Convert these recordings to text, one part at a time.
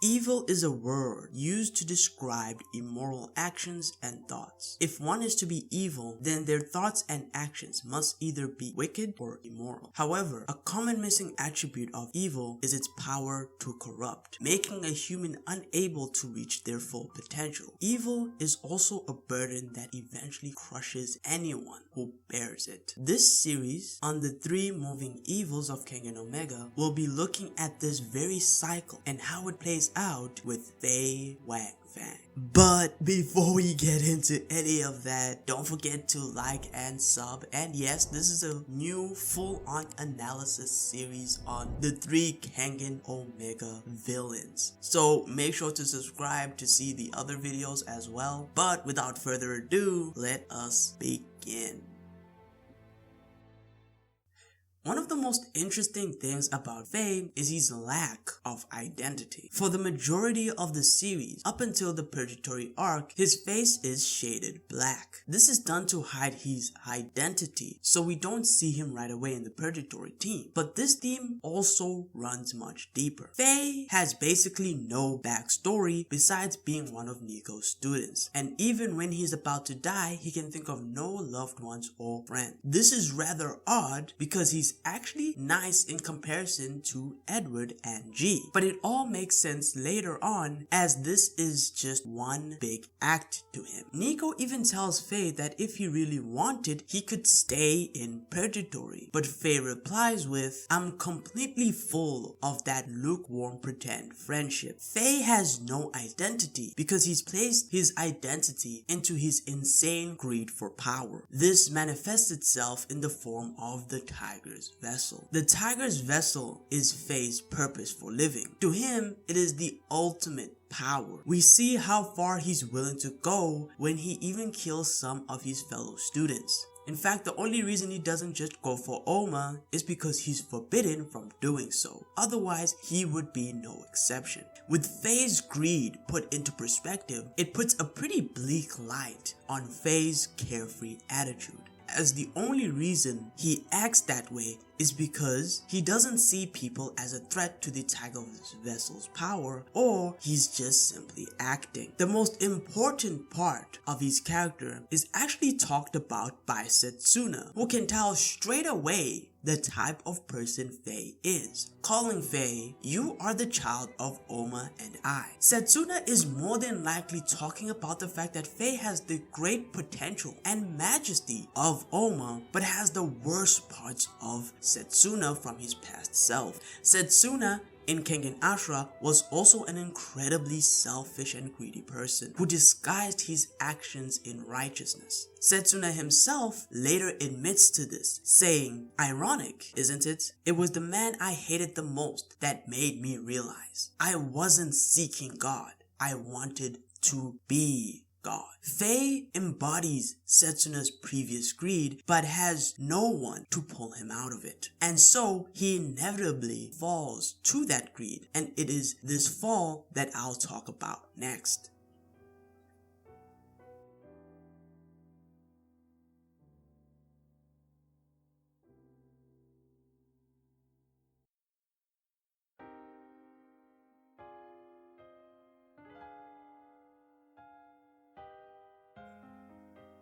Evil is a word used to describe immoral actions and thoughts. If one is to be evil, then their thoughts and actions must either be wicked or immoral. However, a common missing attribute of evil is its power to corrupt, making a human unable to reach their full potential. Evil is also a burden that eventually crushes anyone who bears it. This series on the 3 moving evils of Kengan Omega will be looking at this very cycle and how it plays out with Fei Wangfang. But before we get into any of that, don't forget to like and sub. And yes, this is a new full-on analysis series on the 3 Kengan Omega villains. So make sure to subscribe to see the other videos as well. But without further ado, let us begin. One of the most interesting things about Fei is his lack of identity. For the majority of the series, up until the Purgatory arc, his face is shaded black. This is done to hide his identity, so we don't see him right away in the Purgatory team. But this theme also runs much deeper. Fei has basically no backstory besides being one of Nico's students, and even when he's about to die, he can think of no loved ones or friends. This is rather odd because he's actually nice in comparison to Edward and G. But it all makes sense later on, as this is just one big act to him. Nico even tells Fei that if he really wanted, he could stay in Purgatory. But Fei replies with, "I'm completely full of that lukewarm pretend friendship." Fei has no identity because he's placed his identity into his insane greed for power. This manifests itself in the form of the tiger's vessel. The tiger's vessel is Fei's purpose for living. To him, it is the ultimate power. We see how far he's willing to go when he even kills some of his fellow students. In fact, the only reason he doesn't just go for Oma is because he's forbidden from doing so. Otherwise, he would be no exception. With Fei's greed put into perspective, it puts a pretty bleak light on Fei's carefree attitude, as the only reason he acts that way is because he doesn't see people as a threat to the tiger's vessel's power, or he's just simply acting. The most important part of his character is actually talked about by Setsuna, who can tell straight away the type of person Fei is, calling Fei, "You are the child of Oma and I." Setsuna is more than likely talking about the fact that Fei has the great potential and majesty of Oma, but has the worst parts of Setsuna from his past self. Setsuna in Kengan Ashura was also an incredibly selfish and greedy person who disguised his actions in righteousness. Setsuna himself later admits to this, saying, "Ironic, isn't it? It was the man I hated the most that made me realize I wasn't seeking God. I wanted to be God." Fei embodies Setsuna's previous greed, but has no one to pull him out of it. And so he inevitably falls to that greed, and it is this fall that I'll talk about next.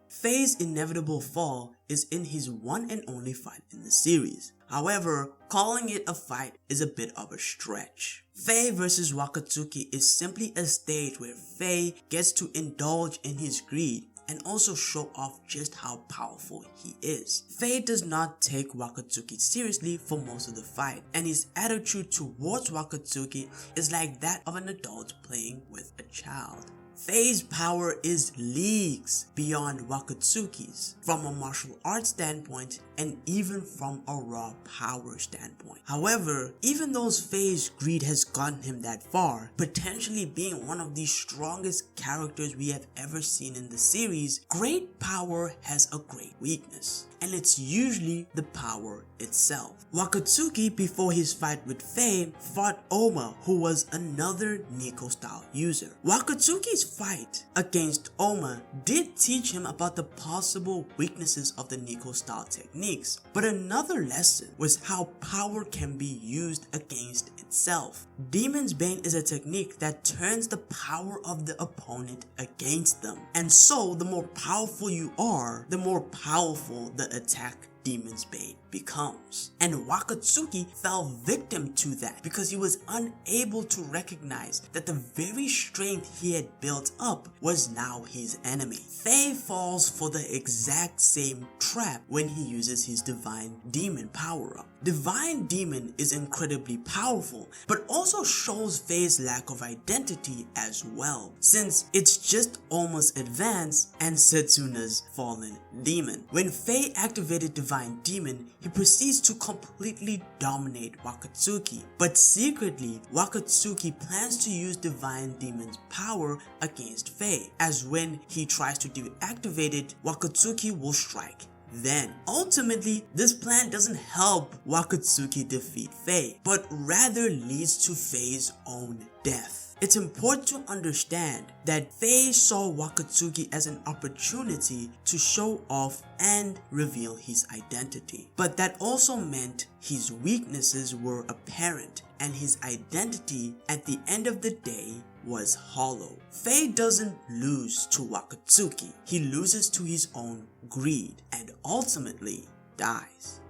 Fei's inevitable fall is in his one and only fight in the series. However, calling it a fight is a bit of a stretch. Fei vs Wakatsuki is simply a stage where Fei gets to indulge in his greed and also show off just how powerful he is. Fei does not take Wakatsuki seriously for most of the fight, and his attitude towards Wakatsuki is like that of an adult playing with a child. Fei's power is leagues beyond Wakatsuki's from a martial arts standpoint and even from a raw power standpoint. However, even though Fei's greed has gotten him that far, potentially being one of the strongest characters we have ever seen in the series, great power has a great weakness, and it's usually the power itself. Wakatsuki, before his fight with Fei, fought Oma, who was another Nico style user. Wakatsuki's Fei's fight against Oma did teach him about the possible weaknesses of the Nico style techniques, but another lesson was how power can be used against itself. Demon's Bane is a technique that turns the power of the opponent against them, and so the more powerful you are, the more powerful the attack Demon's Bane becomes. And Wakatsuki fell victim to that because he was unable to recognize that the very strength he had built up was now his enemy. Fei falls for the exact same trap when he uses his Divine Demon power-up. Divine Demon is incredibly powerful, but also shows Fei's lack of identity as well, since it's just almost advanced and Setsuna's fallen demon. When Fei activated Divine Demon, he proceeds to completely dominate Wakatsuki, but secretly, Wakatsuki plans to use Divine Demon's power against Fei, as when he tries to deactivate it, Wakatsuki will strike. Then, ultimately, this plan doesn't help Wakatsuki defeat Fei, but rather leads to Fei's own death. It's important to understand that Fei saw Wakatsuki as an opportunity to show off and reveal his identity, but that also meant his weaknesses were apparent and his identity at the end of the day was hollow. Fei doesn't lose to Wakatsuki, he loses to his own greed and ultimately dies.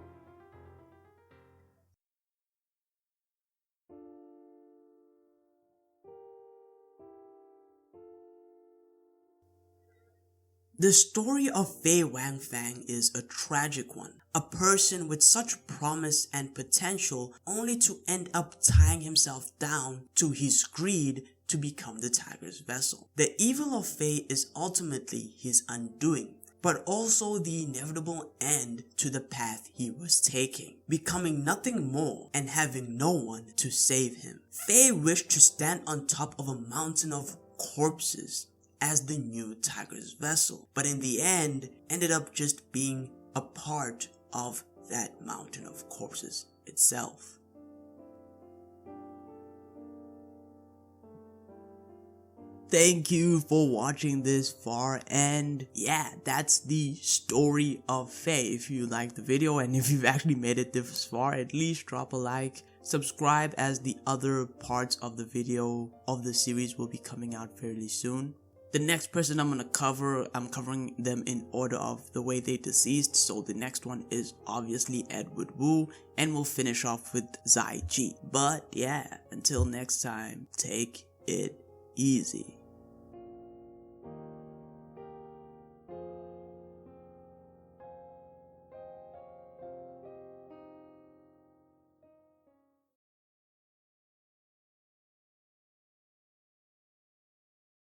The story of Fei Wangfang is a tragic one. A person with such promise and potential only to end up tying himself down to his greed to become the tiger's vessel. The evil of Fei is ultimately his undoing, but also the inevitable end to the path he was taking, becoming nothing more and having no one to save him. Fei wished to stand on top of a mountain of corpses as the new tiger's vessel, but in the end ended up just being a part of that mountain of corpses itself. Thank you for watching this far, and yeah, that's the story of Fei. If you liked the video and if you've actually made it this far, at least drop a like, subscribe, as the other parts of the video of the series will be coming out fairly soon. The next person I'm gonna cover, I'm covering them in order of the way they deceased, so the next one is obviously Edward Wu, and we'll finish off with Zai Ji. But yeah, until next time, take it easy.